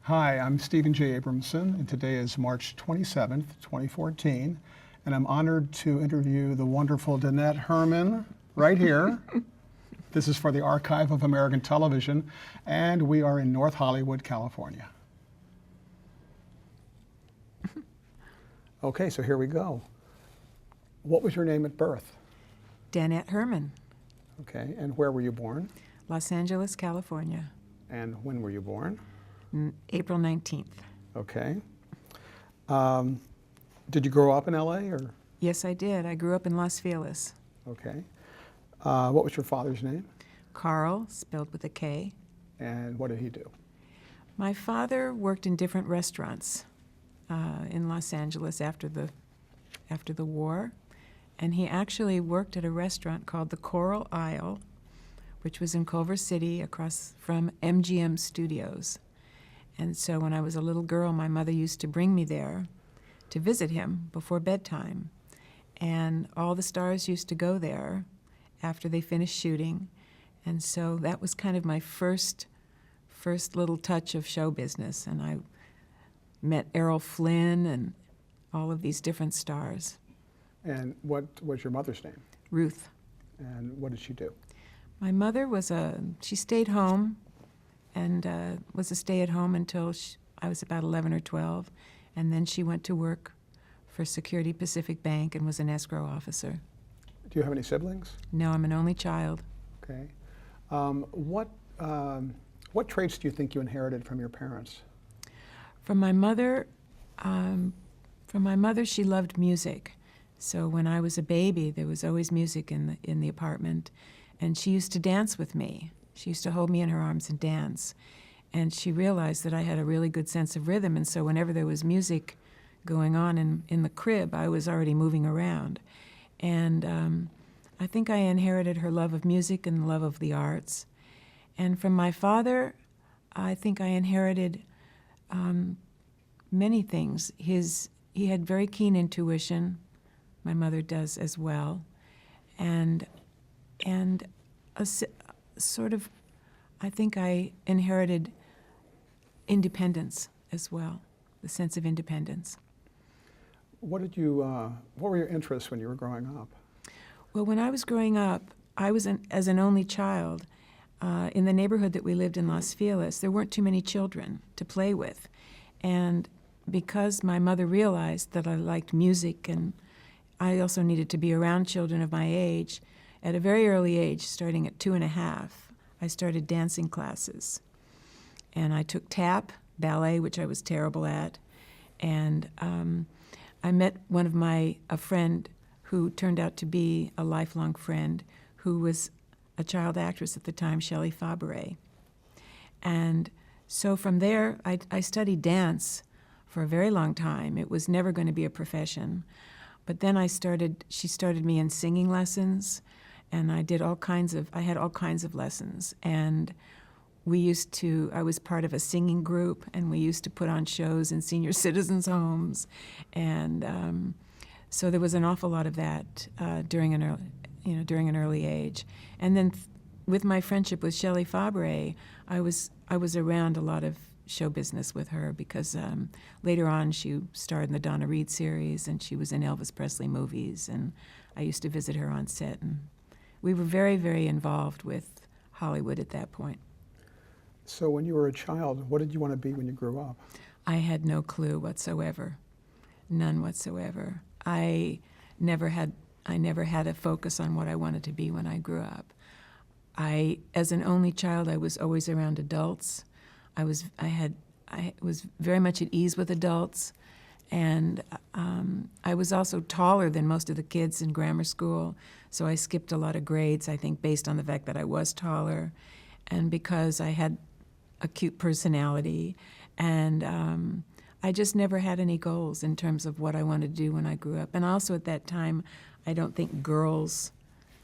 Hi, I'm Stephen J. Abramson, and today is March 27th, 2014, and I'm honored to interview the wonderful Danette Herman right here. This is for the Archive of American Television, and we are in North Hollywood, California. Okay, so here we go. What was your name at birth? Danette Herman. Okay, and where were you born? Los Angeles, California. And when were you born? April 19th. Okay. Did you grow up in LA or? Yes, I did. I grew up in Los Feliz. Okay. What was your father's name? Carl, spelled with a K. And what did he do? My father worked in different restaurants in Los Angeles after the war, and he actually worked at a restaurant called the Coral Isle, which was in Culver City across from MGM Studios. And so when I was a little girl, my mother used to bring me there to visit him before bedtime. And all the stars used to go there after they finished shooting. And so that was kind of my first little touch of show business. And I met Errol Flynn and all of these different stars. And what was your mother's name? Ruth. And what did she do? My mother she stayed home and was a stay-at-home until I was about 11 or 12. And then she went to work for Security Pacific Bank and was an escrow officer. Do you have any siblings? No, I'm an only child. Okay. What traits do you think you inherited from your parents? From my mother, she loved music. So when I was a baby, there was always music in the apartment, and she used to dance with me. She used to hold me in her arms and dance. And she realized that I had a really good sense of rhythm, and so whenever there was music going on in the crib, I was already moving around. And I think I inherited her love of music and love of the arts. And from my father, I think I inherited many things. He had very keen intuition. My mother does as well. And a sort of, I think I inherited independence as well, the sense of independence. What were your interests when you were growing up? Well, when I was growing up, I was as an only child. In the neighborhood that we lived in Los Feliz, there weren't too many children to play with. And because my mother realized that I liked music and I also needed to be around children of my age, at a very early age, starting at 2.5, I started dancing classes. And I took tap, ballet, which I was terrible at, and I met a friend who turned out to be a lifelong friend, who was a child actress at the time, Shelley Fabares. And so from there, I studied dance for a very long time. It was never going to be a profession. But then she started me in singing lessons, and I had all kinds of lessons. And I was part of a singing group, and we used to put on shows in senior citizens' homes. And so there was an awful lot of that during an early age. And then with my friendship with Shelley Fabares, I was around a lot of show business with her because later on she starred in the Donna Reed series, and she was in Elvis Presley movies, and I used to visit her on set. And we were very, very involved with Hollywood at that point. So when you were a child, what did you want to be when you grew up? I had no clue whatsoever, none whatsoever. I never had a focus on what I wanted to be when I grew up. As an only child, I was always around adults. I was very much at ease with adults, and I was also taller than most of the kids in grammar school, so I skipped a lot of grades, I think, based on the fact that I was taller, and because I had a cute personality, and I just never had any goals in terms of what I wanted to do when I grew up. And also at that time, I don't think girls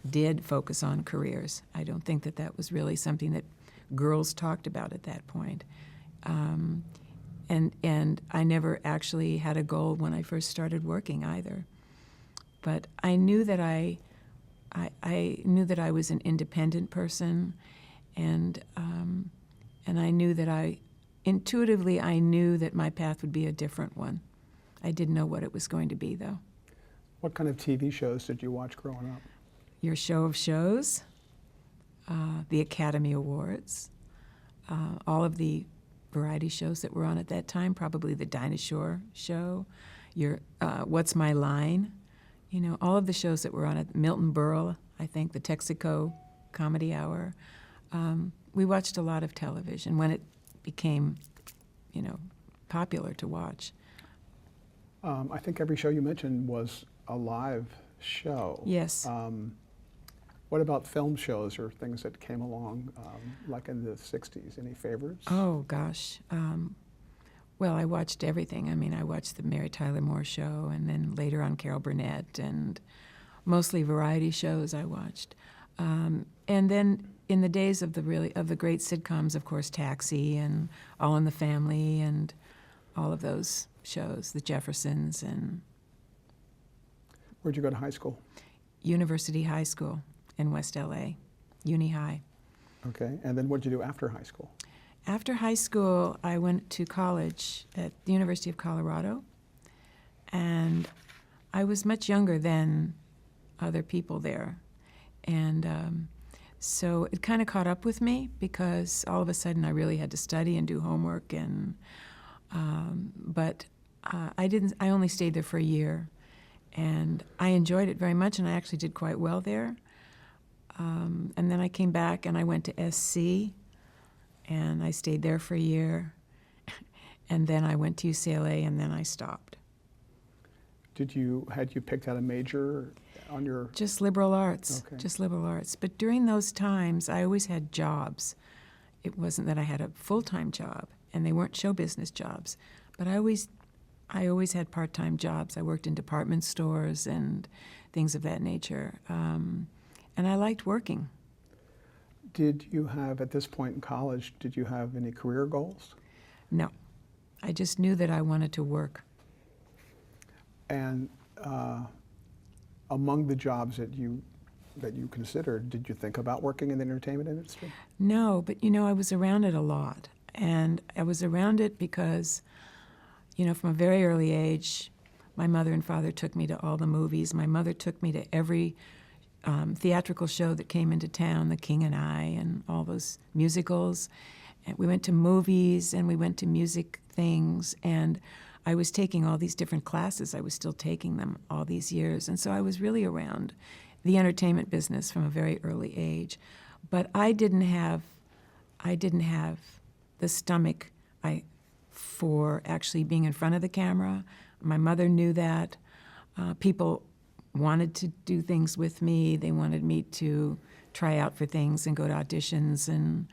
did focus on careers. I don't think that was really something that girls talked about at that point. And I never actually had a goal when I first started working either. But I knew that I was an independent person, and I knew that intuitively, I knew that my path would be a different one. I didn't know what it was going to be, though. What kind of TV shows did you watch growing up? Your Show of Shows, the Academy Awards, all of the variety shows that were on at that time, probably the Dinah Shore show, your What's My Line, you know, all of the shows that were on at Milton Berle, I think, the Texaco Comedy Hour. We watched a lot of television when it became, you know, popular to watch. I think every show you mentioned was a live show. Yes. What about film shows or things that came along, like in the 60s? Any favorites? Oh, gosh. Well, I watched everything. I mean, I watched the Mary Tyler Moore Show, and then later on Carol Burnett, and mostly variety shows I watched. And then in the days of the great sitcoms, of course, Taxi and All in the Family and all of those shows, The Jeffersons and Where'd you go to high school? University High School in West LA, Uni High. Okay, and then what did you do after high school? After high school, I went to college at the University of Colorado, and I was much younger than other people there. And so it kind of caught up with me because all of a sudden I really had to study and do homework. And but I only stayed there for a year, and I enjoyed it very much, and I actually did quite well there. And then I came back and I went to SC, and I stayed there for a year, and then I went to UCLA, and then I stopped. Had you picked out a major on your? Just liberal arts, Okay. just liberal arts. But during those times, I always had jobs. It wasn't that I had a full-time job, and they weren't show business jobs, but I always had part-time jobs. I worked in department stores and things of that nature, and I liked working. Did you have, at this point in college, did you have any career goals? No, I just knew that I wanted to work. And among the jobs that you considered, did you think about working in the entertainment industry? No, but you know, I was around it a lot. And I was around it because, you know, from a very early age, my mother and father took me to all the movies. My mother took me to every theatrical show that came into town, The King and I, and all those musicals. And we went to movies, and we went to music things, and I was taking all these different classes. I was still taking them all these years. And so I was really around the entertainment business from a very early age. But I didn't have the stomach for actually being in front of the camera. My mother knew that. People wanted to do things with me. They wanted me to try out for things and go to auditions and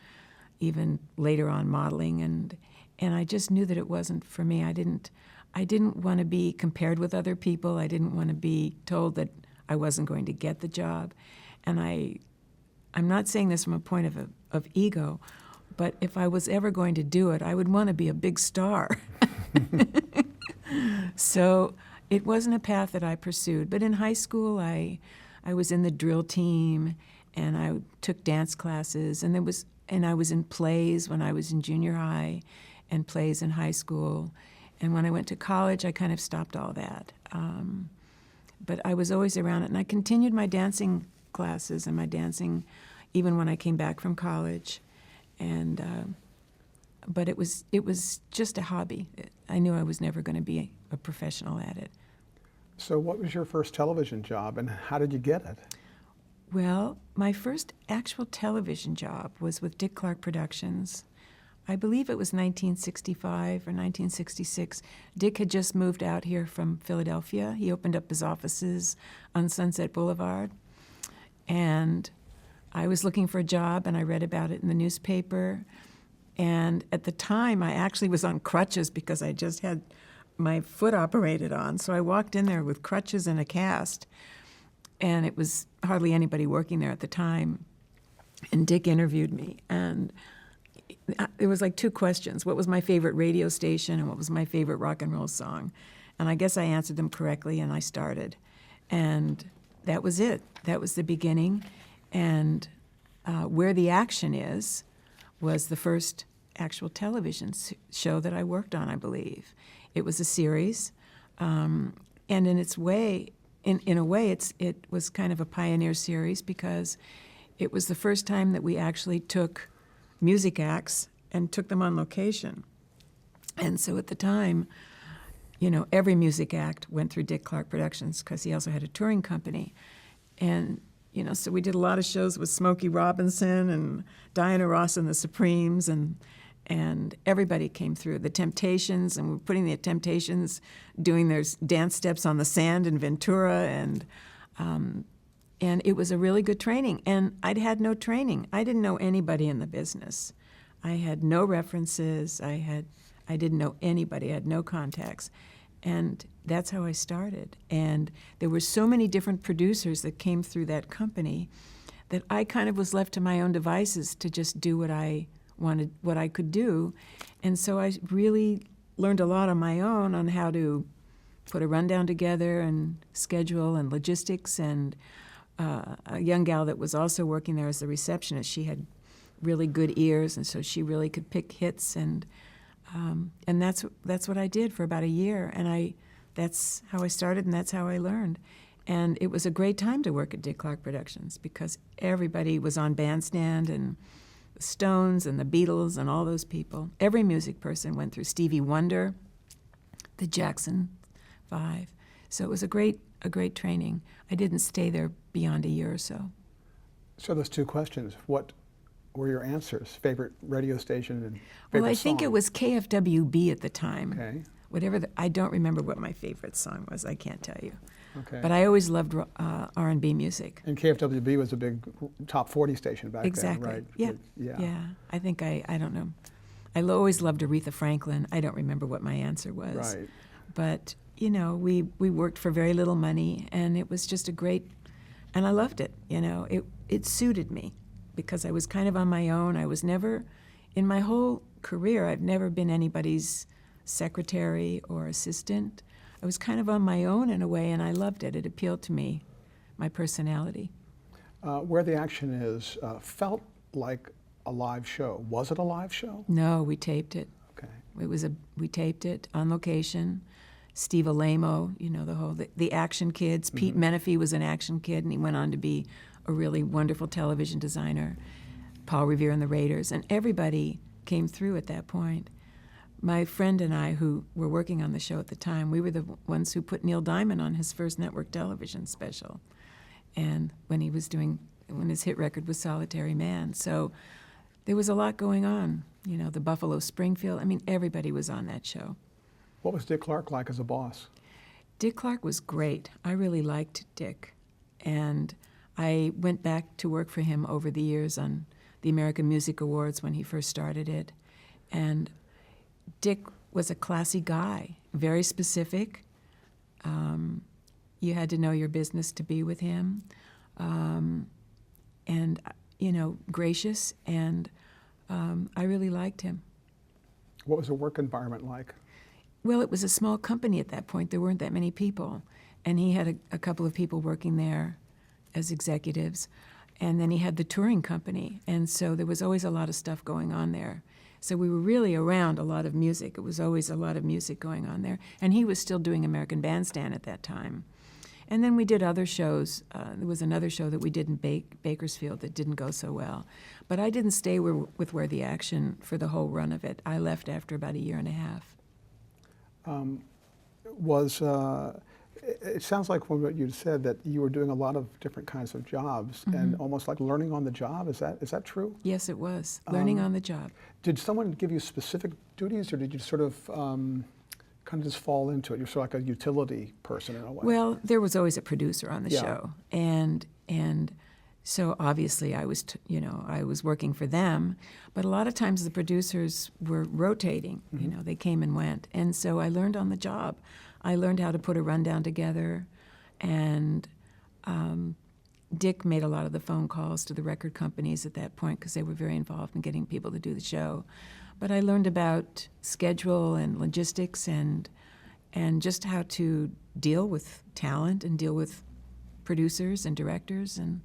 even later on modeling. And I just knew that it wasn't for me. I didn't want to be compared with other people. I didn't want to be told that I wasn't going to get the job. And I'm not saying this from a point of ego, but if I was ever going to do it, I would want to be a big star. So it wasn't a path that I pursued. But in high school, I was in the drill team, and I took dance classes, and I was in plays when I was in junior high, and plays in high school. And when I went to college, I kind of stopped all that. But I was always around it, and I continued my dancing classes and my dancing even when I came back from college. And but it was just a hobby. I knew I was never going to be a professional at it. So what was your first television job, and how did you get it? Well, my first actual television job was with Dick Clark Productions. I believe it was 1965 or 1966. Dick had just moved out here from Philadelphia. He opened up his offices on Sunset Boulevard. And I was looking for a job, and I read about it in the newspaper. And at the time, I actually was on crutches because I just had my foot operated on. So I walked in there with crutches and a cast. And it was hardly anybody working there at the time. And Dick interviewed me. And it was like two questions. What was my favorite radio station, and what was my favorite rock and roll song? And I guess I answered them correctly, and I started. And that was it. That was the beginning. And Where the Action Is was the first actual television show that I worked on, I believe. It was a series, and in its way, in a way, it was kind of a pioneer series because it was the first time that we actually took music acts and took them on location. And so at the time, every music act went through Dick Clark Productions because he also had a touring company. And, so we did a lot of shows with Smokey Robinson and Diana Ross and the Supremes, and everybody came through. The Temptations, and we were putting the Temptations doing their dance steps on the sand in Ventura, and it was a really good training. And I'd had no training. I didn't know anybody in the business. I had no references. I didn't know anybody. I had no contacts. And that's how I started. And there were so many different producers that came through that company that I kind of was left to my own devices to just do what I wanted, what I could do. And so I really learned a lot on my own on how to put a rundown together and schedule and logistics. And a young gal that was also working there as the receptionist, she had really good ears, and so she really could pick hits. And that's what I did for about a year. And that's how I started, and that's how I learned. And it was a great time to work at Dick Clark Productions because everybody was on Bandstand, and the Stones and the Beatles and all those people. Every music person went through. Stevie Wonder, the Jackson 5. So it was a great training. I didn't stay there beyond a year or so. So those two questions, what were your answers? Favorite radio station and favorite Well, I think song? it was KFWB at the time. Okay. I don't remember what my favorite song was. I can't tell you. Okay. But I always loved R&B music. And KFWB was a big top 40 station back Exactly. then, right? Yeah. Yeah. I think I don't know. I always loved Aretha Franklin. I don't remember what my answer was. Right. But, we worked for very little money, and it was just and I loved it, It suited me because I was kind of on my own. I was never, in my whole career, I've never been anybody's secretary or assistant. I was kind of on my own in a way, and I loved it. It appealed to me, my personality. Where the Action Is felt like a live show. Was it a live show? No, we taped it. Okay. We taped it on location. Steve Alamo, the Action Kids. Mm-hmm. Pete Menefee was an Action Kid, and he went on to be a really wonderful television designer. Paul Revere and the Raiders, and everybody came through at that point. My friend and I, who were working on the show at the time, we were the ones who put Neil Diamond on his first network television special, and when his hit record was Solitary Man. So there was a lot going on. The Buffalo Springfield. Everybody was on that show. What was Dick Clark like as a boss? Dick Clark was great. I really liked Dick, and I went back to work for him over the years on the American Music Awards when he first started it. And Dick was a classy guy, very specific. You had to know your business to be with him. And, gracious, and I really liked him. What was the work environment like? Well, it was a small company at that point. There weren't that many people. And he had a couple of people working there as executives. And then he had the touring company. And so there was always a lot of stuff going on there. So we were really around a lot of music. It was always a lot of music going on there. And he was still doing American Bandstand at that time. And then we did other shows. There was another show that we did in Bakersfield that didn't go so well. But I didn't stay with Where the Action for the whole run of it. I left after about a year and a half. It sounds like from what you said that you were doing a lot of different kinds of jobs and almost like learning on the job. Is that true? Yes, it was. Learning on the job. Did someone give you specific duties, or did you sort of kind of just fall into it? You're sort of like a utility person in a way. Well, there was always a producer on the show, and so obviously I was I was working for them, but a lot of times the producers were rotating. They came and went, and so I learned on the job. I learned how to put a rundown together, and Dick made a lot of the phone calls to the record companies at that point because they were very involved in getting people to do the show. But I learned about schedule and logistics and just how to deal with talent and deal with producers and directors. And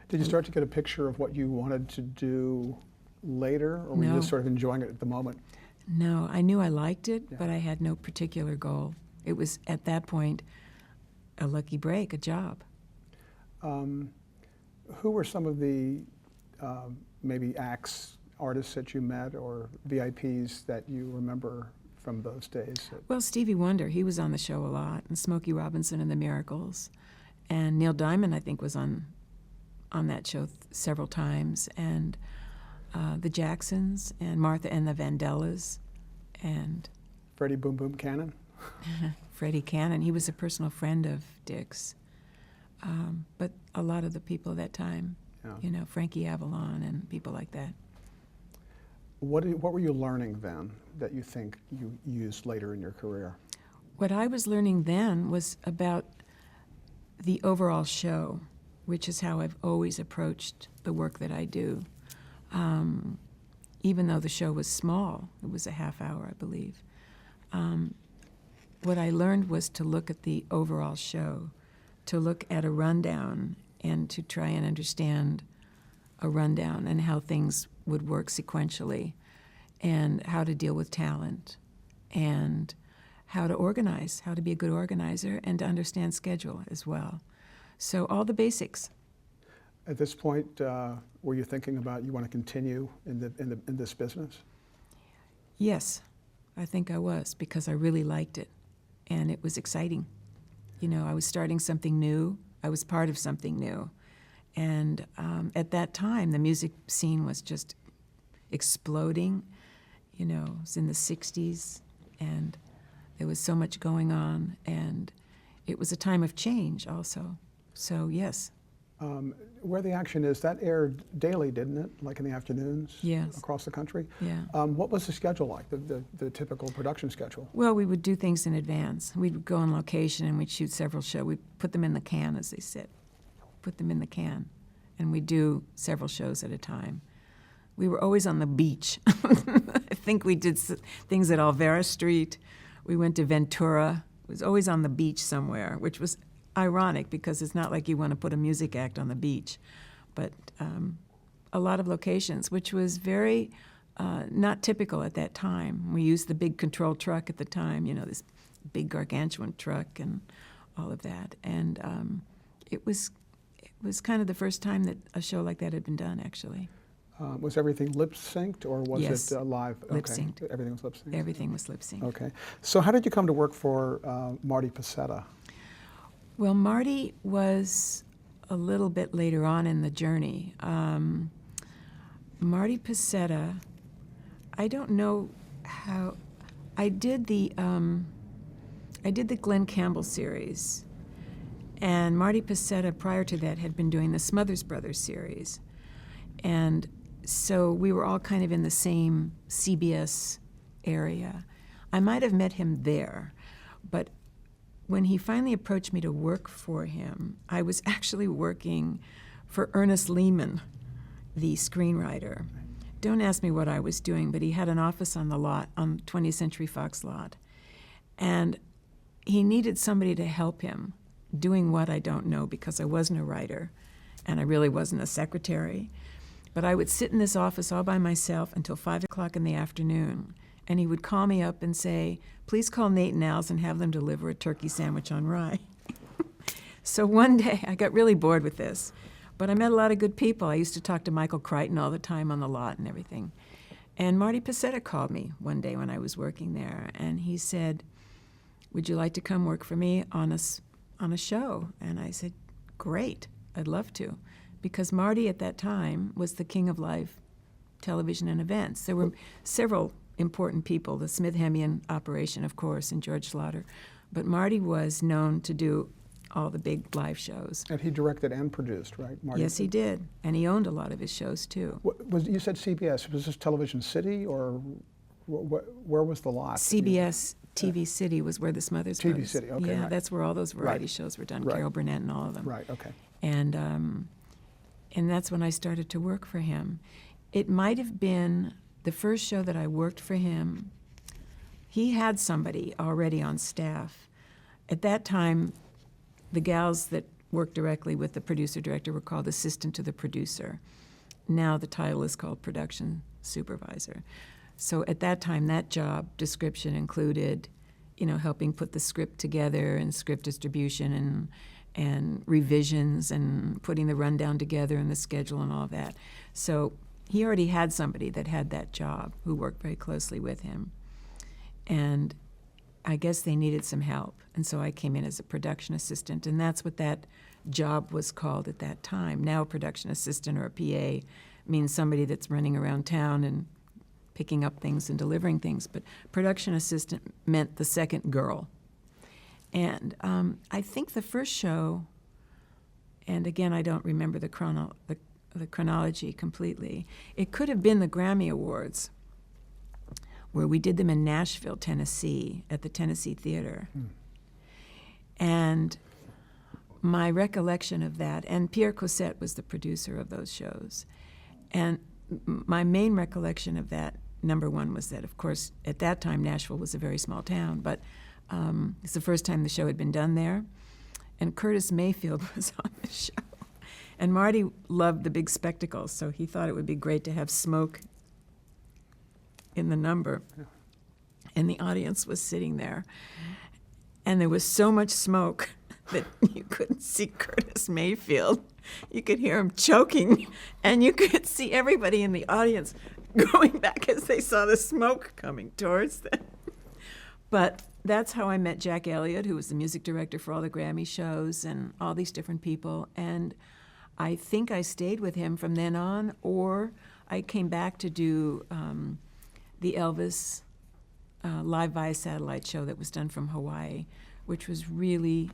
did you start to get a picture of what you wanted to do later, or were you No. just sort of enjoying it at the moment? No, I knew I liked it, Yeah. but I had no particular goal. It was, at that point, a lucky break, a job. Who were some of the maybe acts, artists that you met, or VIPs that you remember from those days? Well, Stevie Wonder, he was on the show a lot, and Smokey Robinson and the Miracles. And Neil Diamond, I think, was on that show several times, and the Jacksons, and Martha and the Vandellas, and Freddie Boom Boom Cannon? Freddie Cannon. He was a personal friend of Dick's. But a lot of the people at that time, Yeah. you know, Frankie Avalon and people like that. What were you learning then that you think you used later in your career? What I was learning then was about the overall show, which is how I've always approached the work that I do. Even though the show was small, it was a half hour, I believe. What I learned was to look at the overall show, to look at a rundown and to try and understand a rundown and how things would work sequentially, and how to deal with talent, and how to organize, how to be a good organizer, and to understand schedule as well. So all the basics. At this point, were you thinking about you want to continue in this business? Yes, I think I was, because I really liked it, and it was exciting. You know, I was starting something new. I was part of something new. And at that time, the music scene was just exploding. You know, it was in the 60s, and there was so much going on, and it was a time of change also. So, yes. Where the Action Is, that aired daily, didn't it? Like in the afternoons? Yes. Across the country? Yeah. What was the schedule like, the typical production schedule? Well, we would do things in advance. We'd go on location and we'd shoot several shows. We'd put them in the can, as they said. Put them in the can. And we'd do several shows at a time. We were always on the beach. I think we did things at Alvera Street. We went to Ventura. It was always on the beach somewhere, which was ironic because it's not like you want to put a music act on the beach. But a lot of locations, which was very not typical at that time. We used the big control truck at the time, you know, this big gargantuan truck and all of that. And it was kind of the first time that a show like that had been done, actually. Was everything lip-synced, or was Yes. it live? Okay. Lip-synced. Everything was lip-synced? Everything was lip-synced. Okay. So how did you come to work for Marty Pasetta? Well, Marty was a little bit later on in the journey. Marty Pasetta, I don't know how. I did the Glenn Campbell series, and Marty Pasetta prior to that had been doing the Smothers Brothers series, and so we were all kind of in the same CBS area. I might have met him there, but when he finally approached me to work for him, I was actually working for Ernest Lehman, the screenwriter. Don't ask me what I was doing, but he had an office on the lot, on 20th Century Fox lot. And he needed somebody to help him doing what I don't know, because I wasn't a writer and I really wasn't a secretary. But I would sit in this office all by myself until 5 o'clock in the afternoon. And he would call me up and say, please call Nate and Al's and have them deliver a turkey sandwich on rye. So one day, I got really bored with this. But I met a lot of good people. I used to talk to Michael Crichton all the time on the lot and everything. And Marty Pasetta called me one day when I was working there. And he said, would you like to come work for me on a show? And I said, great, I'd love to. Because Marty at that time was the king of live television and events. There were several important people, the Smith-Hemian operation, of course, and George Slaughter. But Marty was known to do all the big live shows. And he directed and produced, right, Marty? Yes, he did. And he owned a lot of his shows, too. You said CBS. Was this Television City, or where was the lot? CBS TV City was where the Smothers TV Brothers. City, okay, Yeah, right. that's where all those variety Right. shows were done, Right. Carol Burnett and all of them. Right, okay. And that's when I started to work for him. It might have been the first show that I worked for him. He had somebody already on staff. At that time, the gals that worked directly with the producer-director were called assistant to the producer. now the title is called production supervisor. So at that time, that job description included, helping put the script together and script distribution and revisions and putting the rundown together and the schedule and all of that. So he already had somebody that had that job who worked very closely with him. And I guess they needed some help. And so I came in as a production assistant, and that's what that job was called at that time. Now a production assistant or a PA means somebody that's running around town and picking up things and delivering things. But production assistant meant the second girl. And I think the first show, and again, I don't remember the chronology completely, it could have been the Grammy Awards, where we did them in Nashville, Tennessee, at the Tennessee Theater. And my recollection of that, and Pierre Cossette was the producer of those shows, and my main recollection of that, number one, was that, of course, at that time, Nashville was a very small town, but it's the first time the show had been done there, and Curtis Mayfield was on the show. And Marty loved the big spectacles, so he thought it would be great to have smoke in the number. And the audience was sitting there. And there was so much smoke that you couldn't see Curtis Mayfield. You could hear him choking, and you could see everybody in the audience going back as they saw the smoke coming towards them. But that's how I met Jack Elliott, who was the music director for all the Grammy shows and all these different people. And I think I stayed with him from then on, or I came back to do the Elvis live via satellite show that was done from Hawaii, which was really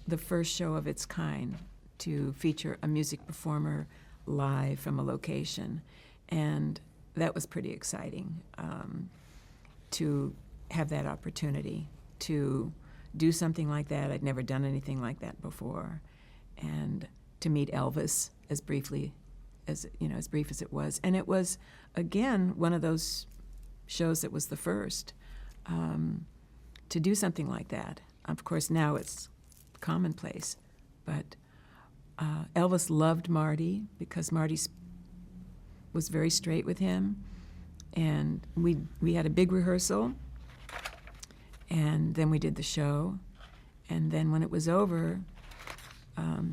the first show of its kind to feature a music performer live from a location. And that was pretty exciting to have that opportunity to do something like that. I'd never done anything like that before. And to meet Elvis as briefly as brief as it was. And it was, again, one of those shows that was the first to do something like that. Of course, now it's commonplace, but Elvis loved Marty because Marty was very straight with him, and we had a big rehearsal, and then we did the show, and then when it was over,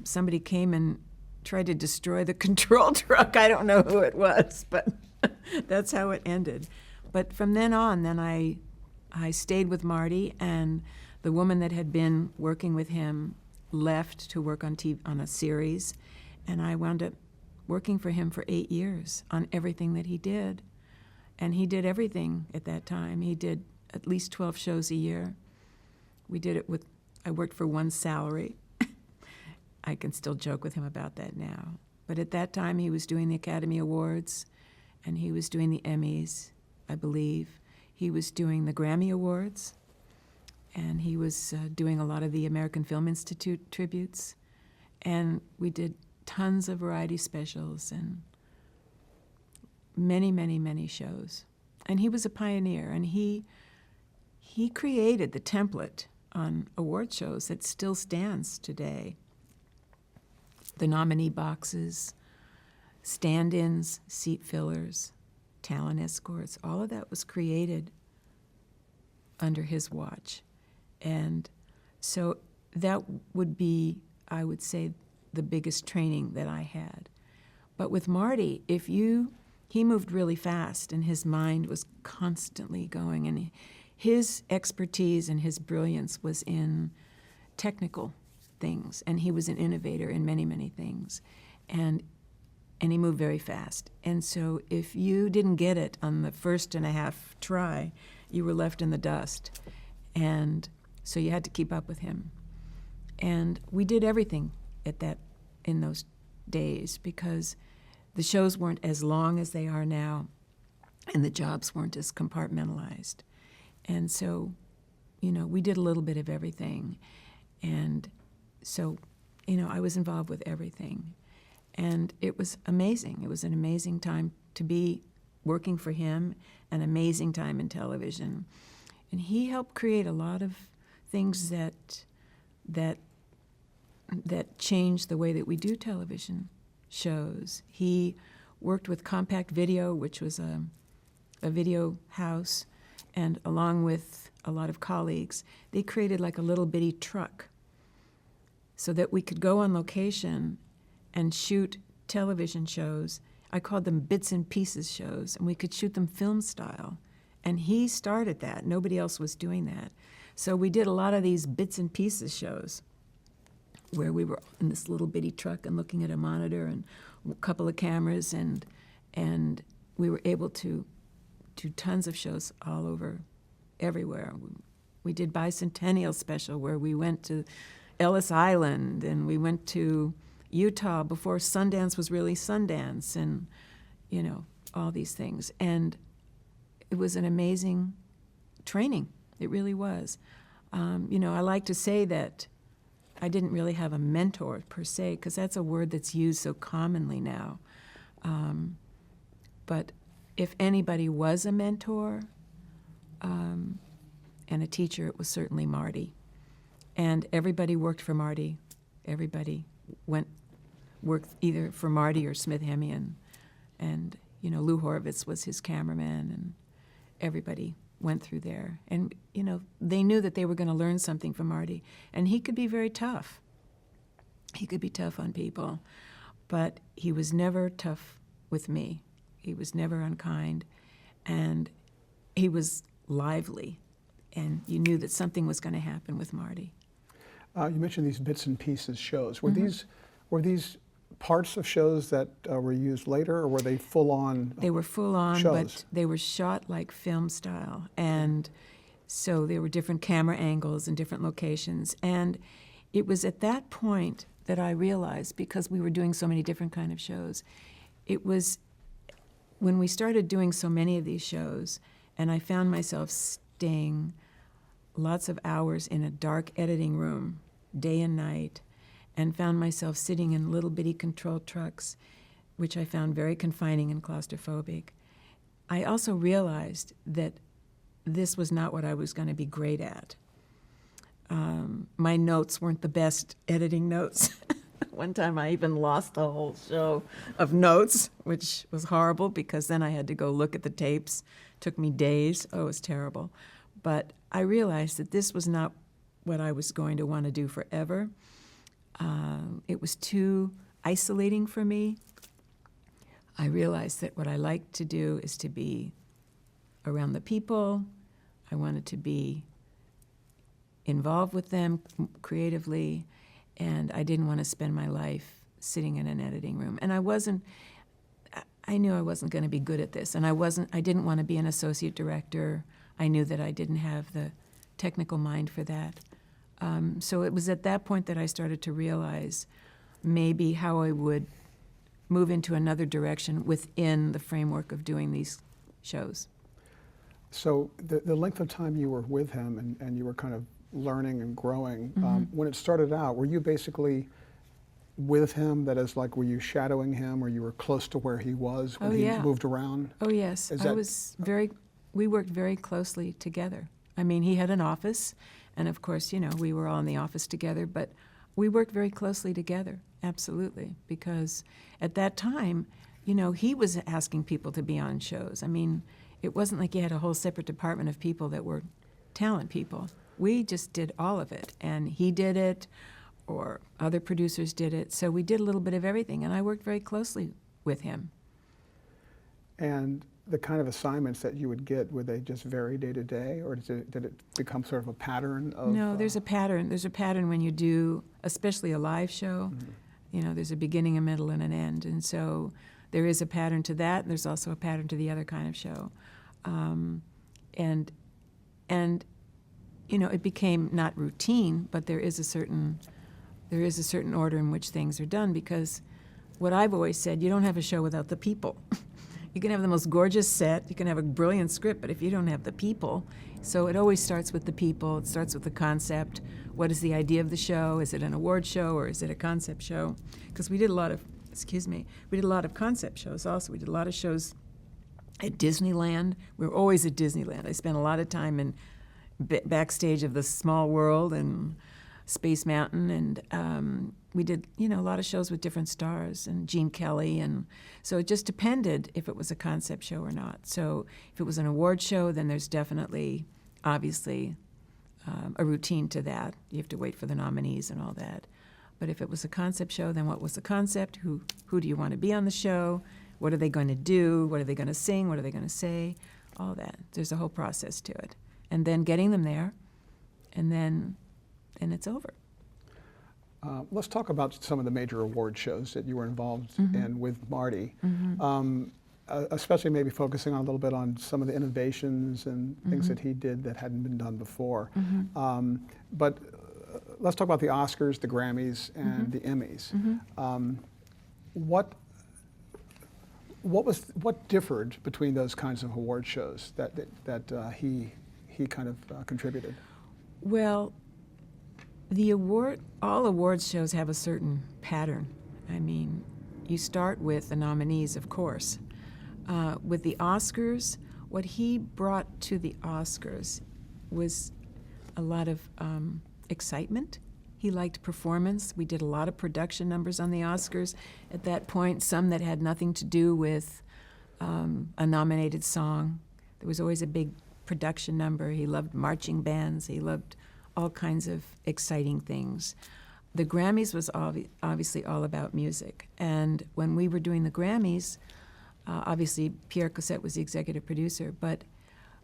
somebody came and tried to destroy the control truck. I don't know who it was, but that's how it ended. But from then on, I stayed with Marty, and the woman that had been working with him left to work on TV, on a series, and I wound up working for him for 8 years on everything that he did. And he did everything at that time. He did at least 12 shows a year. I worked for one salary. I can still joke with him about that now. But at that time, he was doing the Academy Awards, and he was doing the Emmys, I believe. He was doing the Grammy Awards, and he was doing a lot of the American Film Institute tributes. And we did tons of variety specials and many, many, many shows. And he was a pioneer, and he created the template on award shows that still stands today. The nominee boxes, stand-ins, seat fillers, talent escorts, all of that was created under his watch. And so that would be, I would say, the biggest training that I had. But with Marty, he moved really fast, and his mind was constantly going, and his expertise and his brilliance was in technical things, and he was an innovator in many, many things, and he moved very fast. And so if you didn't get it on the first and a half try, you were left in the dust, and so you had to keep up with him. And we did everything in those days, because the shows weren't as long as they are now, and the jobs weren't as compartmentalized. And so, we did a little bit of everything. And so, I was involved with everything. And it was amazing. It was an amazing time to be working for him, an amazing time in television. And he helped create a lot of things that changed the way that we do television shows. He worked with Compact Video, which was a video house, and along with a lot of colleagues, they created like a little bitty truck so that we could go on location and shoot television shows. I called them bits and pieces shows, and we could shoot them film style. And he started that. Nobody else was doing that. So we did a lot of these bits and pieces shows where we were in this little bitty truck and looking at a monitor and a couple of cameras, and we were able to do tons of shows all over, everywhere. We did Bicentennial Special where we went to Ellis Island, and we went to Utah before Sundance was really Sundance, and, you know, all these things. And it was an amazing training. It really was. You know, I like to say that I didn't really have a mentor per se, because that's a word that's used so commonly now. But if anybody was a mentor and a teacher, it was certainly Marty. And everybody worked for Marty. Everybody worked either for Marty or Smith Hemian. And, you know, Lou Horvitz was his cameraman, and everybody went through there. And, you know, they knew that they were going to learn something from Marty. And he could be very tough. He could be tough on people. But he was never tough with me. He was never unkind. And he was lively. And you knew that something was going to happen with Marty. You mentioned these bits and pieces shows. Were these parts of shows that were used later, or were they full-on They were full-on, shows? but they were shot like film style. And so there were different camera angles and different locations. And it was at that point that I realized, because we were doing so many different kind of shows, it was when we started doing so many of these shows, and I found myself staying lots of hours in a dark editing room, day and night, and found myself sitting in little bitty control trucks, which I found very confining and claustrophobic. I also realized that this was not what I was going to be great at. My notes weren't the best editing notes. One time I even lost the whole show of notes, which was horrible, because then I had to go look at the tapes. Took me days. Oh, it was terrible. But I realized that this was not what I was going to want to do forever. It was too isolating for me. I realized that what I liked to do is to be around the people. I wanted to be involved with them creatively, and I didn't want to spend my life sitting in an editing room. And I knew I wasn't going to be good at this, and I didn't want to be an associate director. I knew that I didn't have the technical mind for that. So it was at that point that I started to realize maybe how I would move into another direction within the framework of doing these shows. So the length of time you were with him and you were kind of learning and growing, when it started out, were you basically with him? That is, like, were you shadowing him, or you were close to where he was when he moved around? Oh, yes. We worked very closely together. I mean, he had an office, and of course, you know, we were all in the office together, but we worked very closely together, absolutely, because at that time, you know, he was asking people to be on shows. I mean, it wasn't like he had a whole separate department of people that were talent people. We just did all of it, and he did it, or other producers did it. So we did a little bit of everything, and I worked very closely with him. And the kind of assignments that you would get, would they just vary day to day, or did it become sort of a pattern of? No, there's a pattern. There's a pattern when you do, especially a live show. You know, there's a beginning, a middle, and an end. And so there is a pattern to that, and there's also a pattern to the other kind of show. And you know, it became not routine, but there is a certain order in which things are done, because what I've always said, you don't have a show without the people. You can have the most gorgeous set, you can have a brilliant script, but if you don't have the people, so it always starts with the people, it starts with the concept. What is the idea of the show? Is it an award show, or is it a concept show? Because we did a lot of concept shows also. We did a lot of shows at Disneyland. We were always at Disneyland. I spent a lot of time in backstage of the Small World, and Space Mountain, and we did, a lot of shows with different stars, and Gene Kelly, and so it just depended if it was a concept show or not. So if it was an award show, then there's definitely, obviously, a routine to that. You have to wait for the nominees and all that. But if it was a concept show, then what was the concept? Who do you want to be on the show? What are they going to do? What are they going to sing? What are they going to say? All that. There's a whole process to it. And then getting them there, and then it's over. Let's talk about some of the major award shows that you were involved in with Marty, especially maybe focusing on a little bit on some of the innovations and things that he did that hadn't been done before. But let's talk about the Oscars, the Grammys, and the Emmys. What differed between those kinds of award shows that he kind of contributed? Well, all awards shows have a certain pattern. I mean, you start with the nominees, of course. With the Oscars, what he brought to the Oscars was a lot of excitement. He liked performance. We did a lot of production numbers on the Oscars at that point, some that had nothing to do with a nominated song. There was always a big production number. He loved marching bands. He loved all kinds of exciting things. The Grammys was obviously all about music. And when we were doing the Grammys, obviously Pierre Cossette was the executive producer, but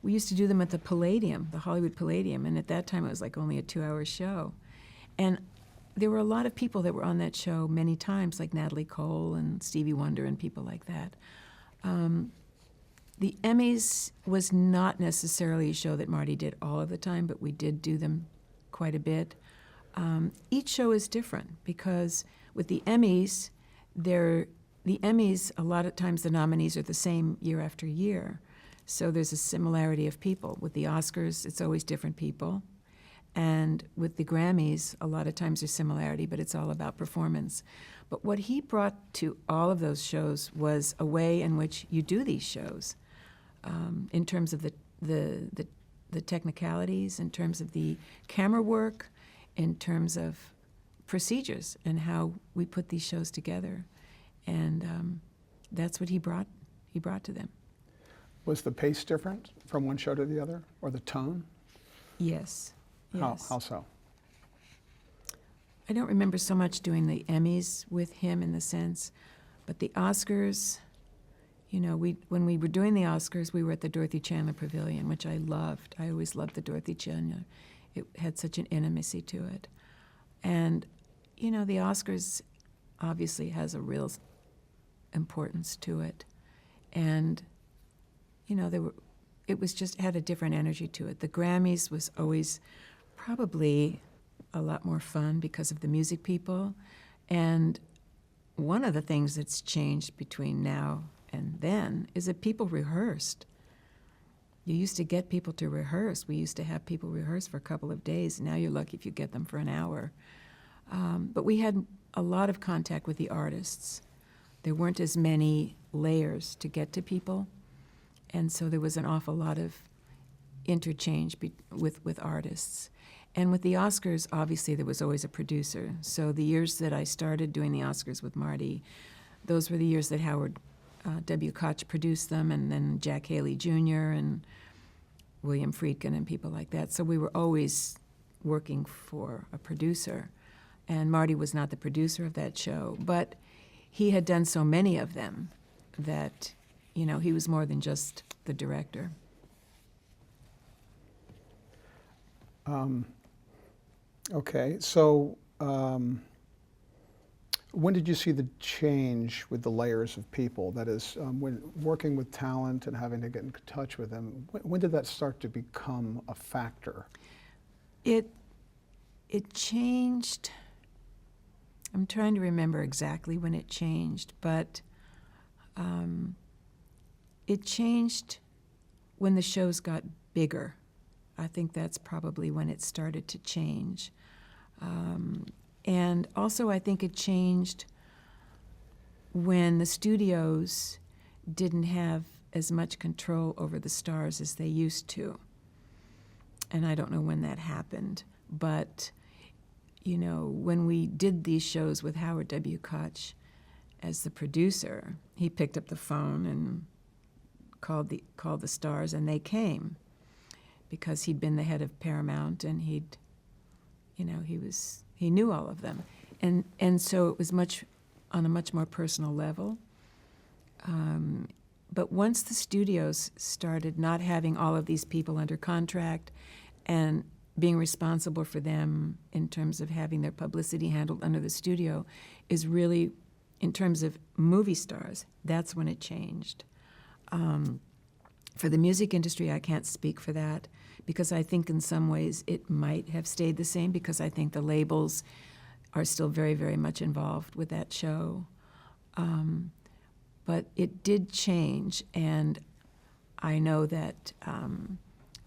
we used to do them at the Palladium, the Hollywood Palladium, and at that time it was like only a 2-hour show. And there were a lot of people that were on that show many times, like Natalie Cole and Stevie Wonder and people like that. The Emmys was not necessarily a show that Marty did all of the time, but we did do them quite a bit. Each show is different because with the Emmys, a lot of times the nominees are the same year after year. So there's a similarity of people. With the Oscars, it's always different people. And with the Grammys, a lot of times there's similarity, but it's all about performance. But what he brought to all of those shows was a way in which you do these shows, in terms of the technicalities, in terms of the camera work, in terms of procedures and how we put these shows together. And that's what he brought to them. Was the pace different from one show to the other, or the tone? Yes. How so? I don't remember so much doing the Emmys with him in the sense, but the Oscars, when we were doing the Oscars, we were at the Dorothy Chandler Pavilion, which I loved. I always loved the Dorothy Chandler. It had such an intimacy to it. And, the Oscars obviously has a real importance to it. And, it was just had a different energy to it. The Grammys was always probably a lot more fun because of the music people. And one of the things that's changed between now and then is that people rehearsed. You used to get people to rehearse. We used to have people rehearse for a couple of days. Now you're lucky if you get them for an hour. But we had a lot of contact with the artists. There weren't as many layers to get to people. And so there was an awful lot of interchange with artists. And with the Oscars, obviously, there was always a producer. So the years that I started doing the Oscars with Marty, those were the years that Howard W. Koch produced them, and then Jack Haley Jr. and William Friedkin and people like that. So we were always working for a producer. And Marty was not the producer of that show, but he had done so many of them that, he was more than just the director. Okay, so when did you see the change with the layers of people? That is, when working with talent and having to get in touch with them, when did that start to become a factor? It changed. I'm trying to remember exactly when it changed, but it changed when the shows got bigger. I think that's probably when it started to change. And also I think it changed when the studios didn't have as much control over the stars as they used to. And I don't know when that happened, but you know, when we did these shows with Howard W. Koch as the producer, he picked up the phone and called the stars, and they came because he'd been the head of Paramount, and he knew all of them, and so it was on a much more personal level. But once the studios started not having all of these people under contract and being responsible for them in terms of having their publicity handled under the studio, is really, in terms of movie stars, that's when it changed. For the music industry, I can't speak for that, because I think in some ways it might have stayed the same, because I think the labels are still very, very much involved with that show. But it did change, and I know that,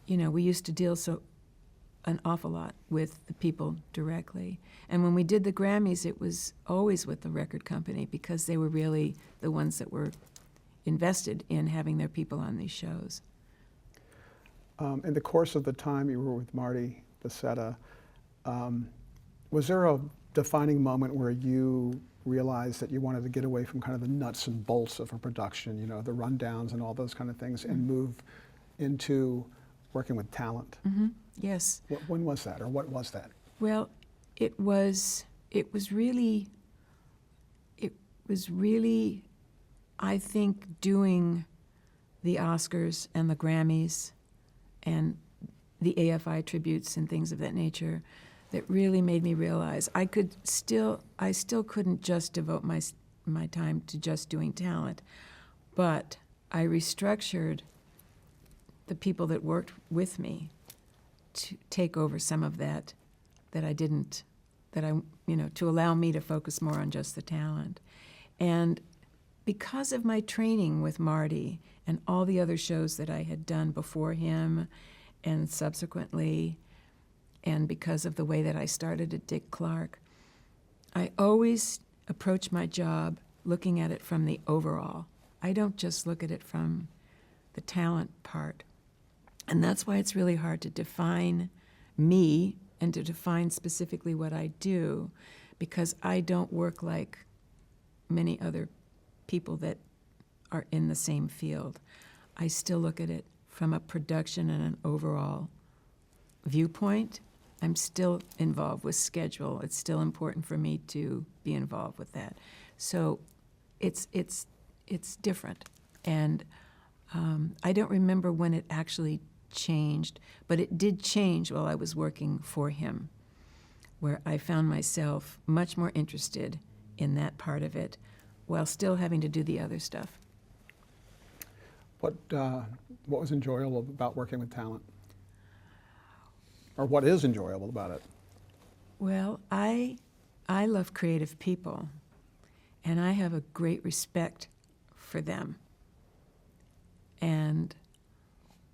we used to deal an awful lot with the people directly. And when we did the Grammys, it was always with the record company, because they were really the ones that were invested in having their people on these shows. In the course of the time you were with Marty Becerra, was there a defining moment where you realized that you wanted to get away from kind of the nuts and bolts of a production, the rundowns and all those kind of things, and move into working with talent? Mm-hmm. Yes. When was that, or what was that? Well, it was really, I think, doing the Oscars and the Grammys and the AFI tributes and things of that nature that really made me realize I still couldn't just devote my time to just doing talent, but I restructured the people that worked with me to take over some of that to allow me to focus more on just the talent. And because of my training with Marty and all the other shows that I had done before him and subsequently, and because of the way that I started at Dick Clark, I always approach my job looking at it from the overall. I don't just look at it from the talent part. And that's why it's really hard to define me and to define specifically what I do, because I don't work like many other people that are in the same field. I still look at it from a production and an overall viewpoint. I'm still involved with schedule. It's still important for me to be involved with that. So it's different. And I don't remember when it actually changed, but it did change while I was working for him, where I found myself much more interested in that part of it while still having to do the other stuff. What was enjoyable about working with talent? Or what is enjoyable about it? Well, I love creative people, and I have a great respect for them. And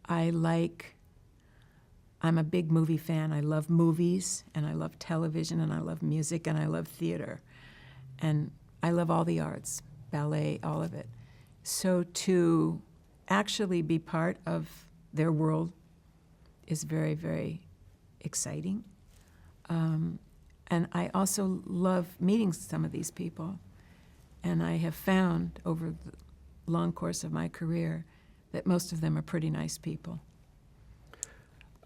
I'm a big movie fan. I love movies, and I love television, and I love music, and I love theater. And I love all the arts, ballet, all of it. So to actually be part of their world is very, very exciting. And I also love meeting some of these people. And I have found over the long course of my career that most of them are pretty nice people.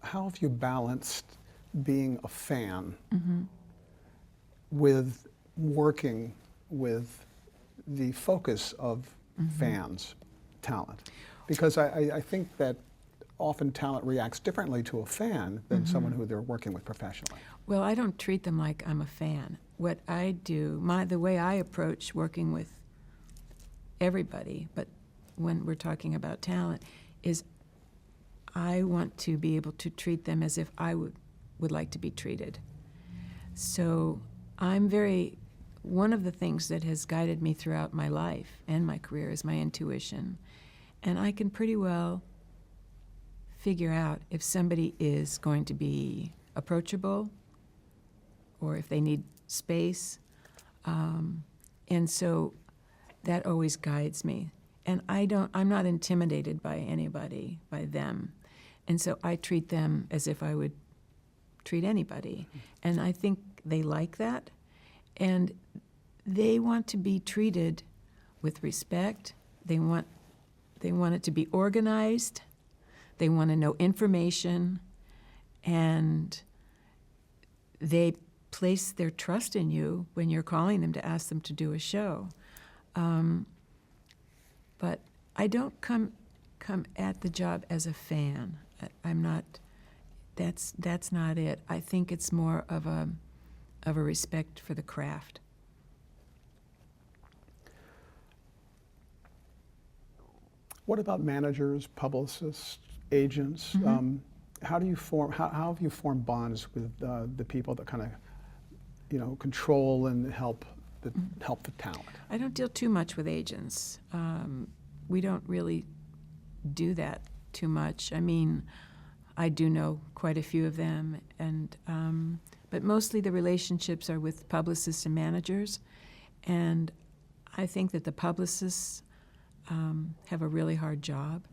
How have you balanced being a fan Mm-hmm. with working with the focus of fans, talent? Because I think that often talent reacts differently to a fan than someone who they're working with professionally. Well, I don't treat them like I'm a fan. What I do, the way I approach working with everybody, but when we're talking about talent, is I want to be able to treat them as if I would like to be treated. So one of the things that has guided me throughout my life and my career is my intuition. And I can pretty well figure out if somebody is going to be approachable or if they need space. And so that always guides me. And I'm not intimidated by anybody, by them. And so I treat them as if I would treat anybody. And I think they like that, and they want to be treated with respect. They want it to be organized. They want to know information, and they place their trust in you when you're calling them to ask them to do a show. But I don't come at the job as a fan. I'm not. That's not it. I think it's more of a respect for the craft. What about managers, publicists, agents? How do you form? How have you formed bonds with the people that kind of, control and help the talent? I don't deal too much with agents. We don't really do that too much. I mean, I do know quite a few of them, and but mostly the relationships are with publicists and managers, and I think that the publicists have a really hard job,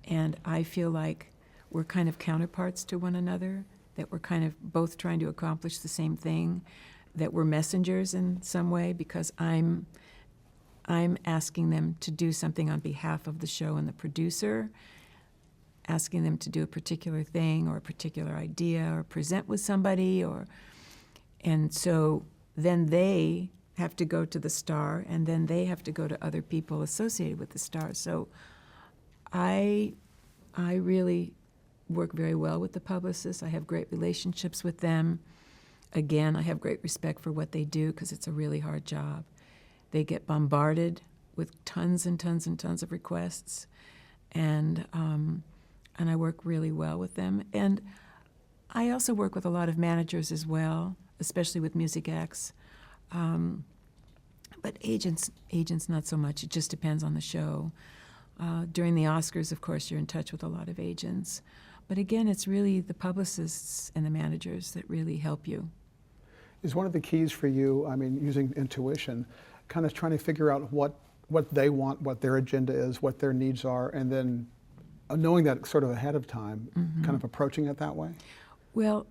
and I feel like we're kind of counterparts to one another, that we're kind of both trying to accomplish the same thing, that we're messengers in some way, because I'm asking them to do something on behalf of the show and the producer, asking them to do a particular thing or a particular idea or present with somebody, and so then they have to go to the star, and then they have to go to other people associated with the star. So I really work very well with the publicists. I have great relationships with them. Again, I have great respect for what they do because it's a really hard job. They get bombarded with tons and tons and tons of requests, and I work really well with them. And I also work with a lot of managers as well, especially with music acts. But agents not so much. It just depends on the show. During the Oscars, of course, you're in touch with a lot of agents. But again, it's really the publicists and the managers that really help you. Is one of the keys for you, I mean, using intuition, kind of trying to figure out what they want, what their agenda is, what their needs are, and then knowing that sort of ahead of time, kind of approaching it that way? Well,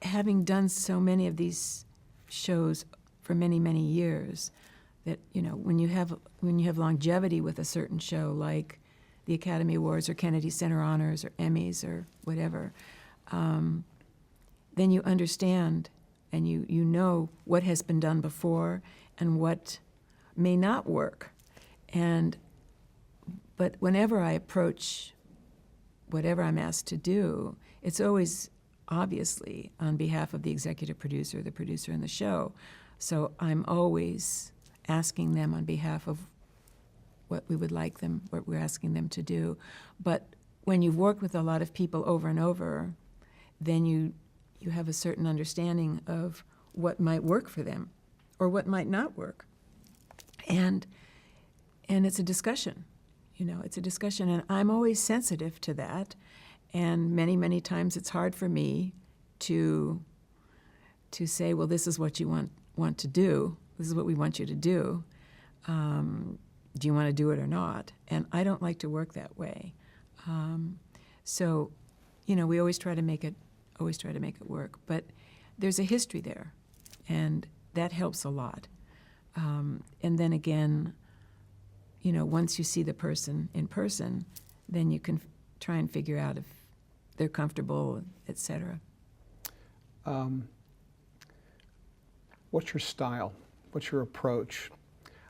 having done so many of these shows for many, many years, that when you have longevity with a certain show, like the Academy Awards or Kennedy Center Honors or Emmys or whatever, then you understand and you know what has been done before and what may not work. But whenever I approach whatever I'm asked to do, it's always obviously on behalf of the executive producer, the producer in the show. So I'm always asking them on behalf of what we would like them, what we're asking them to do. But when you've worked with a lot of people over and over, then you have a certain understanding of what might work for them or what might not work. And it's a discussion, it's a discussion, and I'm always sensitive to that. And many, many times it's hard for me to say, well, this is what you want to do. This is what we want you to do. Do you want to do it or not? And I don't like to work that way. So, we always try to make it work. But there's a history there, and that helps a lot. And then again, once you see the person in person, then you can try and figure out if they're comfortable, et cetera. What's your style? What's your approach?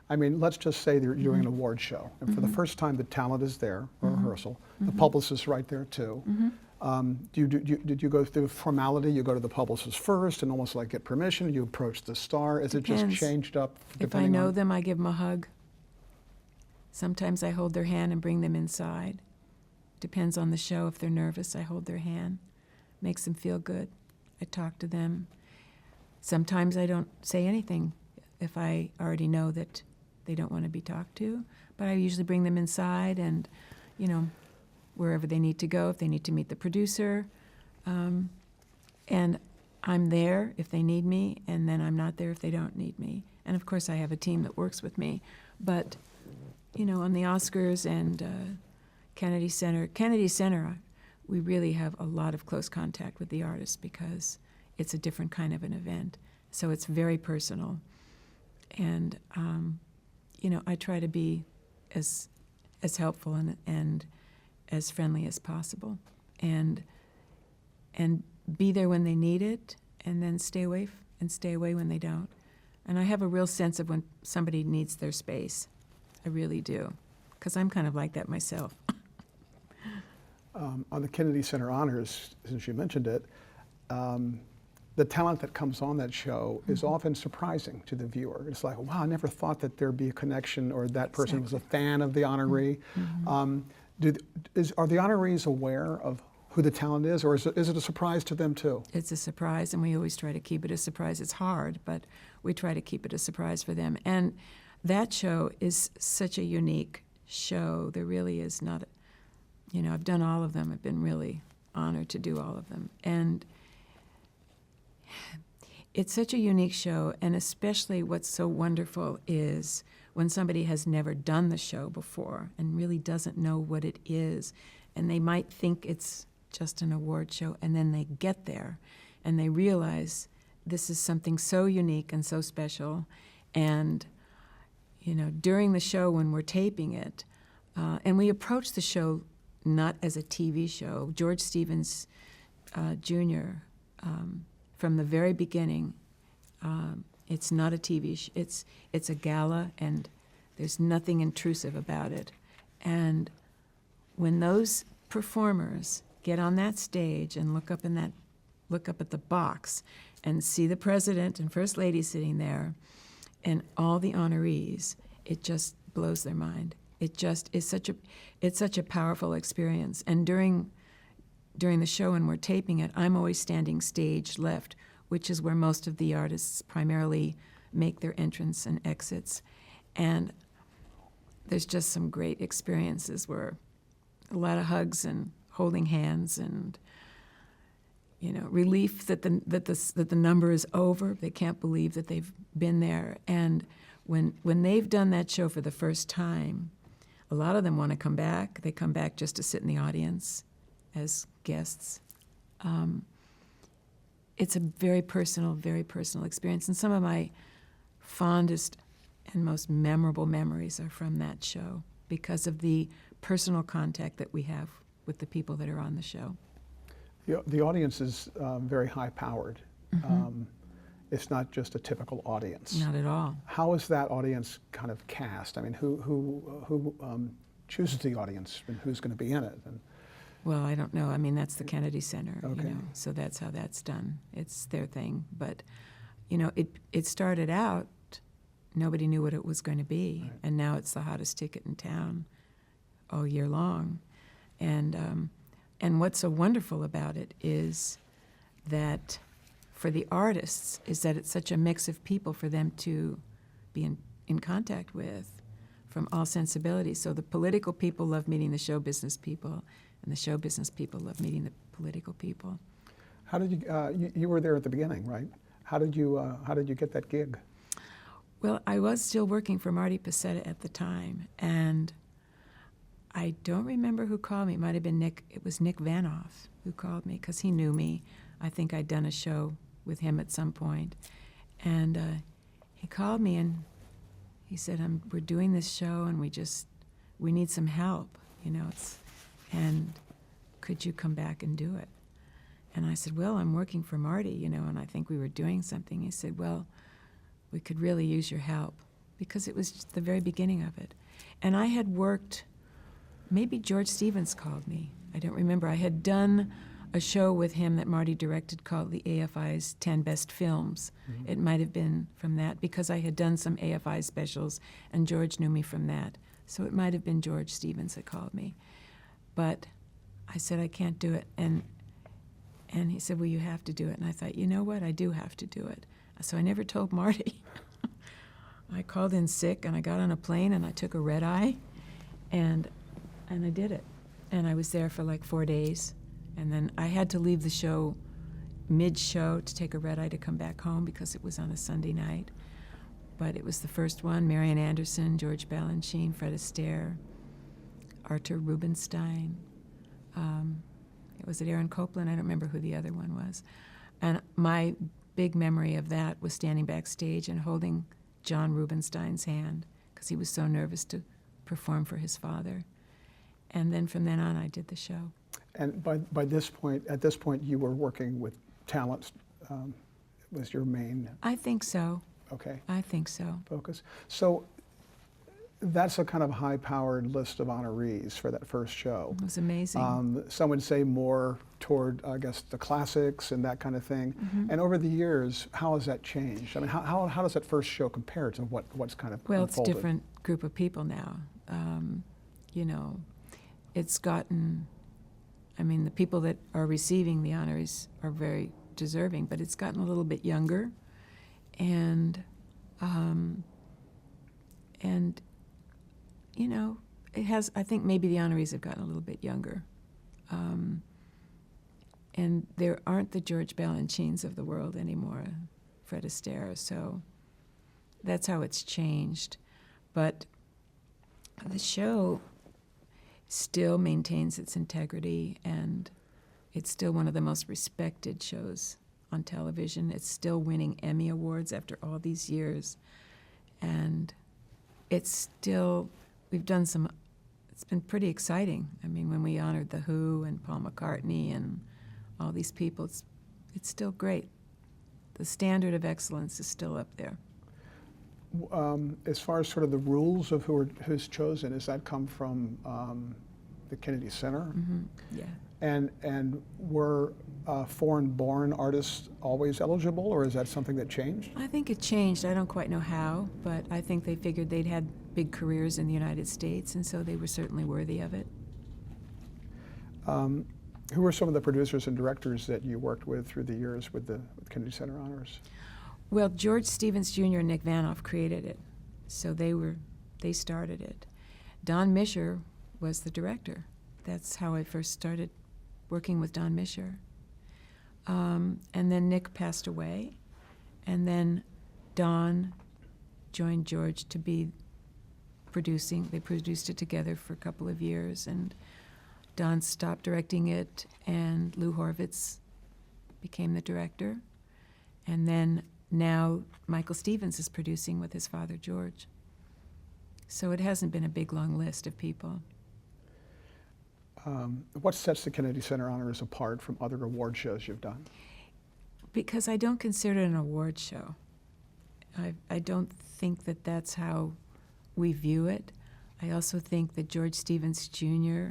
I mean, let's just say that you're doing an award show, and for the first time, the talent is there, or rehearsal. The publicist's right there too. Did you go through formality? You go to the publicist first and almost like get permission. You approach the star. Is it just changed up? If I know them, I give them a hug. Sometimes I hold their hand and bring them inside. Depends on the show. If they're nervous, I hold their hand. Makes them feel good. I talk to them. Sometimes I don't say anything if I already know that they don't want to be talked to. But I usually bring them inside and, wherever they need to go, if they need to meet the producer. And I'm there if they need me, and then I'm not there if they don't need me. And of course, I have a team that works with me. But, on the Oscars and Kennedy Center, we really have a lot of close contact with the artists because it's a different kind of an event. So it's very personal. And, I try to be as helpful and as friendly as possible. And be there when they need it, and then stay away when they don't. And I have a real sense of when somebody needs their space. I really do, because I'm kind of like that myself. On the Kennedy Center Honors, since you mentioned it, the talent that comes on that show is often surprising to the viewer. It's like, wow, I never thought that there'd be a connection, or that person was a fan of the honoree. Are the honorees aware of who the talent is, or is it a surprise to them too? It's a surprise, and we always try to keep it a surprise. It's hard, but we try to keep it a surprise for them. And that show is such a unique show. There really is not, I've done all of them. I've been really honored to do all of them. And it's such a unique show, and especially what's so wonderful is when somebody has never done the show before and really doesn't know what it is, and they might think it's just an award show, and then they get there and they realize this is something so unique and so special. And during the show when we're taping it, and we approach the show not as a TV show. George Stevens Jr., from the very beginning, it's not a TV it's a gala, and there's nothing intrusive about it. And when those performers get on that stage and look up at the box and see the president and first lady sitting there and all the honorees, it just blows their mind. It just is such a powerful experience. And during the show when we're taping it, I'm always standing stage left, which is where most of the artists primarily make their entrance and exits. And there's just some great experiences where a lot of hugs and holding hands and relief that the number is over. They can't believe that they've been there. And when they've done that show for the first time, a lot of them want to come back. They come back just to sit in the audience as guests. It's a very personal experience. And some of my fondest and most memorable memories are from that show because of the personal contact that we have with the people that are on the show. The audience is very high-powered. It's not just a typical audience. Not at all. How is that audience kind of cast? I mean, who chooses the audience and who's going to be in it? And well, I don't know. I mean, that's the Kennedy Center, okay. So that's how that's done. It's their thing. But, it started out, nobody knew what it was going to be, right. And now it's the hottest ticket in town all year long. And what's so wonderful about it is that for the artists is that it's such a mix of people for them to be in contact with from all sensibilities. So the political people love meeting the show business people, and the show business people love meeting the political people. How did you were there at the beginning, right? How did you get that gig? Well, I was still working for Marty Pacetta at the time, and I don't remember who called me. It might have been Nick. It was Nick Vanoff who called me because he knew me. I think I'd done a show with him at some point. And he called me and he said, we're doing this show and we need some help, and could you come back and do it? And I said, well, I'm working for Marty, and I think we were doing something. He said, well, we could really use your help because it was just the very beginning of it. And I had worked, maybe George Stevens called me. I don't remember. I had done a show with him that Marty directed called the AFI's 10 Best Films. Mm-hmm. It might have been from that because I had done some AFI specials and George knew me from that. So it might have been George Stevens that called me. But I said, I can't do it. And he said, well, you have to do it. And I thought, you know what? I do have to do it. So I never told Marty. I called in sick and I got on a plane and I took a red eye and I did it. And I was there for like 4 days. And then I had to leave the show mid-show to take a red eye to come back home because it was on a Sunday night. But it was the first one. Marian Anderson, George Balanchine, Fred Astaire, Artur Rubinstein. Was it Aaron Copland? I don't remember who the other one was. And my big memory of that was standing backstage and holding John Rubinstein's hand because he was so nervous to perform for his father. And then from then on, I did the show. And by this point, at this point, you were working with talent. Was your main I think so. okay I think so. focus? So that's a kind of high-powered list of honorees for that first show. It was amazing. Some would say more toward, I guess, the classics and that kind of thing. Mm-hmm. And over the years, how has that changed? I mean, how does that first show compare to what's kind of Well, it's a unfolded? different group of people now. You know, it's gotten, I mean, the people that are receiving the honors are very deserving, but it's gotten a little bit younger. And you know, it has, I think maybe the honorees have gotten a little bit younger. And there aren't the George Balanchines of the world anymore, Fred Astaire, so that's how it's changed. But the show still maintains its integrity, and it's still one of the most respected shows on television. It's still winning Emmy Awards after all these years. And it's still, we've done some, it's been pretty exciting. I mean, when we honored The Who and Paul McCartney and all these people, it's still great. The standard of excellence is still up there. As far as sort of the rules of who's chosen, does that come from the Kennedy Center? Mm-hmm. Yeah. And were foreign-born artists always eligible, or is that something that changed? I think it changed. I don't quite know how, but I think they figured they'd had big careers in the United States, and so they were certainly worthy of it. Who were some of the producers and directors that you worked with through the years with Kennedy Center Honors? Well, George Stevens Jr. and Nick Vanoff created it, so they started it. Don Mischer was the director. That's how I first started working with Don Mischer. And then Nick passed away, and then Don joined George to be producing. They produced it together for a couple of years, and Don stopped directing it, and Lou Horvitz became the director. And then now Michael Stevens is producing with his father, George. So it hasn't been a big, long list of people. What sets the Kennedy Center Honors apart from other award shows you've done? Because I don't consider it an award show. I don't think that that's how we view it. I also think that George Stevens Jr.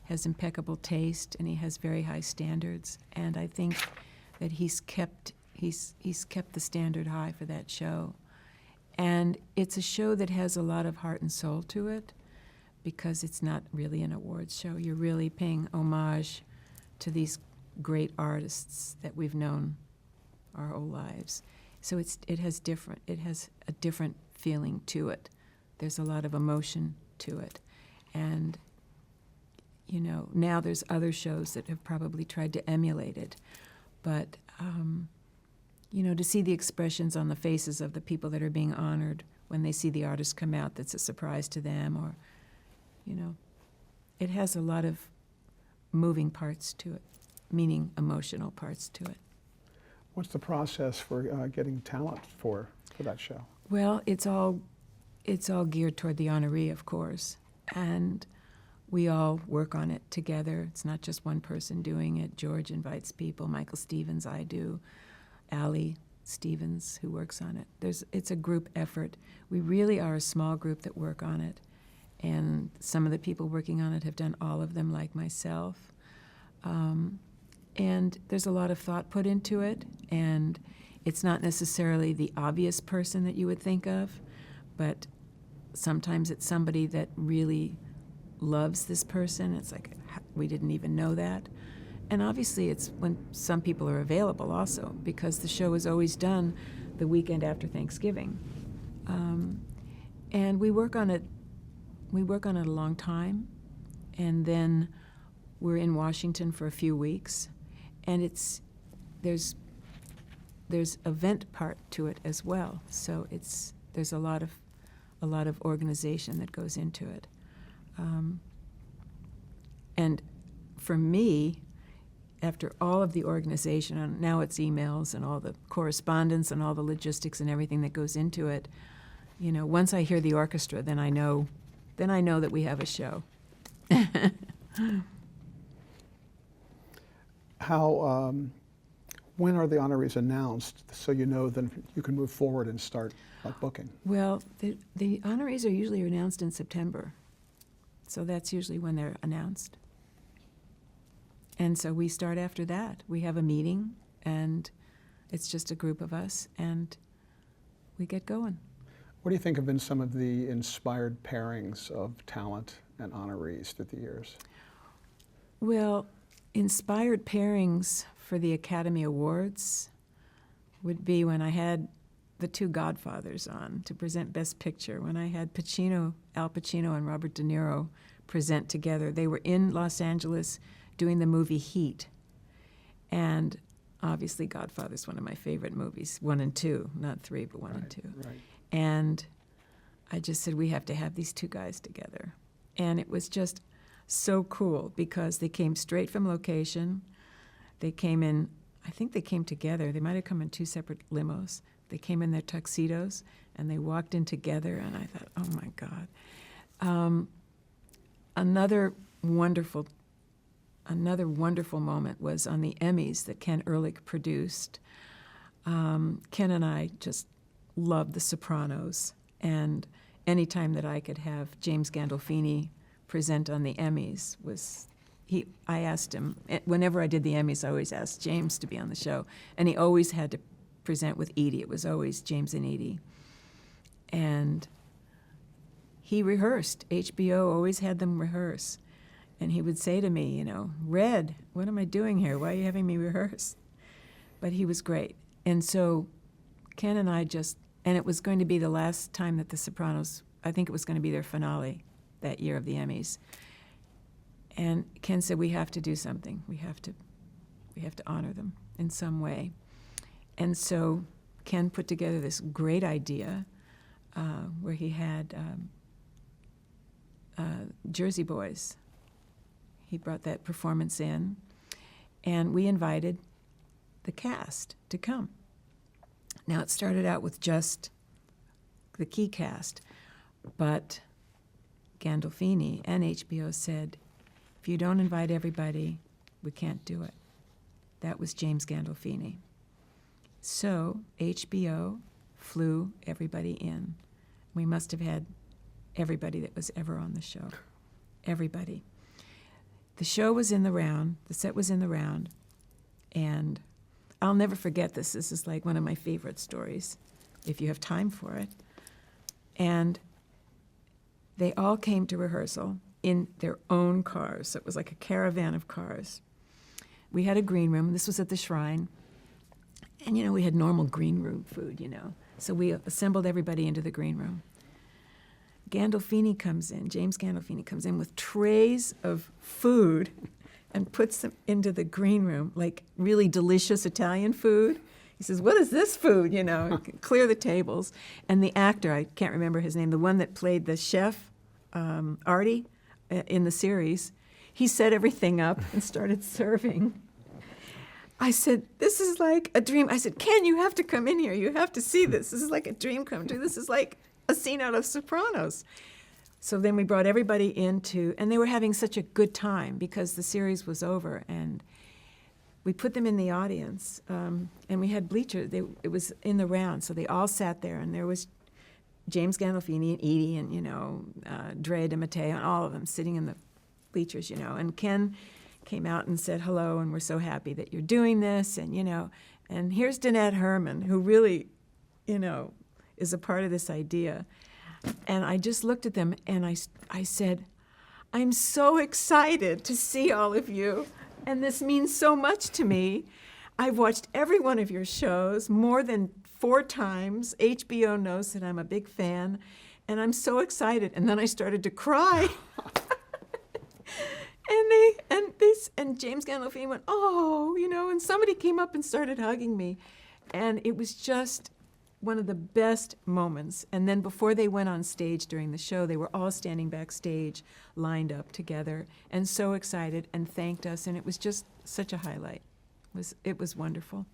has impeccable taste, and he has very high standards. And I think that he's kept the standard high for that show. And it's a show that has a lot of heart and soul to it, because it's not really an awards show. You're really paying homage to these great artists that we've known our whole lives. So it has a different feeling to it. There's a lot of emotion to it. And, you know, now there's other shows that have probably tried to emulate it. But, you know, to see the expressions on the faces of the people that are being honored when they see the artist come out, that's a surprise to them, or, you know, it has a lot of moving parts to it, meaning emotional parts to it. What's the process for getting talent for that show? Well, it's all geared toward the honoree, of course, and we all work on it together. It's not just one person doing it. George invites people, Michael Stevens, I do, Allie Stevens, who works on it. It's a group effort. We really are a small group that work on it, and some of the people working on it have done all of them, like myself. And there's a lot of thought put into it, and it's not necessarily the obvious person that you would think of, but sometimes it's somebody that really loves this person. It's like, we didn't even know that. And obviously it's when some people are available also, because the show is always done the weekend after Thanksgiving. And we work on it a long time, and then we're in Washington for a few weeks, and there's event part to it as well. So there's a lot of organization that goes into it. And for me, after all of the organization, and now it's emails and all the correspondence and all the logistics and everything that goes into it, you know, once I hear the orchestra, then I know that we have a show. How, when are the honorees announced so you know then you can move forward and start booking? Well, the honorees are usually announced in September, so that's usually when they're announced. And so we start after that. We have a meeting, and it's just a group of us, and we get going. What do you think have been some of the inspired pairings of talent and honorees through the years? Well, inspired pairings for the Academy Awards would be when I had the two Godfathers on to present Best Picture, when I had Al Pacino and Robert De Niro present together. They were in Los Angeles doing the movie Heat. And obviously Godfather's one of my favorite movies, 1 and 2, not 3, but 1 and 2. Right. And I just said, we have to have these two guys together. And it was just so cool because they came straight from location. They came in, I think they came together. They might have come in 2 separate limos. They came in their tuxedos and they walked in together, and I thought, oh my God. Another wonderful moment was on the Emmys that Ken Ehrlich produced. Ken and I just loved The Sopranos, and any time that I could have James Gandolfini present on the Emmys I asked him, whenever I did the Emmys, I always asked James to be on the show, and he always had to present with Edie. It was always James and Edie. And he rehearsed. HBO always had them rehearse. And he would say to me, you know, Red, what am I doing here? Why are you having me rehearse? But he was great. And so Ken and I and it was going to be the last time that The Sopranos, I think it was going to be their finale that year of the Emmys. And Ken said, we have to do something. We have to honor them in some way. And so Ken put together this great idea where he had Jersey Boys. He brought that performance in, and we invited the cast to come. Now, it started out with just the key cast, but Gandolfini and HBO said, if you don't invite everybody, we can't do it. That was James Gandolfini. So HBO flew everybody in. We must have had everybody that was ever on the show. Everybody. The show was in the round, the set was in the round, and I'll never forget this. This is like one of my favorite stories, if you have time for it. And they all came to rehearsal in their own cars. So it was like a caravan of cars. We had a green room. This was at the Shrine. And, you know, we had normal green room food, you know. So we assembled everybody into the green room. Gandolfini comes in, James Gandolfini comes in with trays of food and puts them into the green room, like really delicious Italian food. He says, what is this food, you know, clear the tables. And the actor, I can't remember his name, the one that played the chef, Artie, in the series, he set everything up and started serving. I said, this is like a dream. I said, Ken, you have to come in here. You have to see this. This is like a dream come true. This is like a scene out of Sopranos. So then we brought everybody into, and they were having such a good time because the series was over, and we put them in the audience, and we had bleachers. It was in the round, so they all sat there, and there was James Gandolfini and Edie and, you know, Dre DeMatteo and all of them sitting in the bleachers, you know, and Ken came out and said hello, and we're so happy that you're doing this, and, you know, and here's Danette Herman, who really, you know, is a part of this idea. And I just looked at them and I said, I'm so excited to see all of you, and this means so much to me. I've watched every one of your shows more than 4 times. HBO knows that I'm a big fan, and I'm so excited. And then I started to cry. And James Gandolfini went, oh, you know, and somebody came up and started hugging me. And it was just one of the best moments. And then before they went on stage during the show, they were all standing backstage, lined up together, and so excited and thanked us. And it was just such a highlight. It was wonderful.